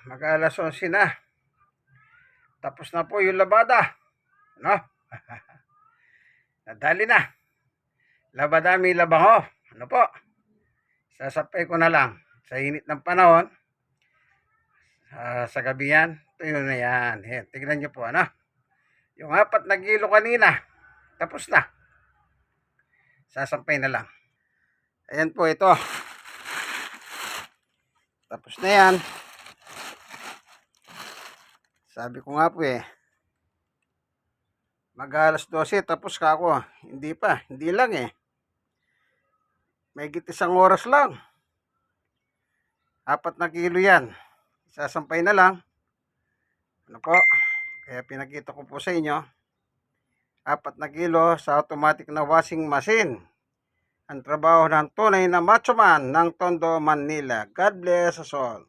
mag-alas 11 na. Tapos na po yung labada. No? Nadali na. Labadami labango. Ano po? Sasapay ko na lang. Sa init ng panahon. Sa gabi yan. Ito na yan. Tignan nyo po. Ano? Yung 4 na kilo kanina. Tapos na. Sasampay na lang. Ayan po ito. Tapos na yan. Sabi ko nga po mag-alas 12 tapos ka ako. Hindi pa. Hindi lang May isang oras lang. 4 na kilo yan. Sasampay na lang. Ano po? Kaya pinakita ko po sa inyo. 4 na kilo sa automatic na washing machine. Ang trabaho ng tunay na macho man ng Tondo, Manila. God bless us all.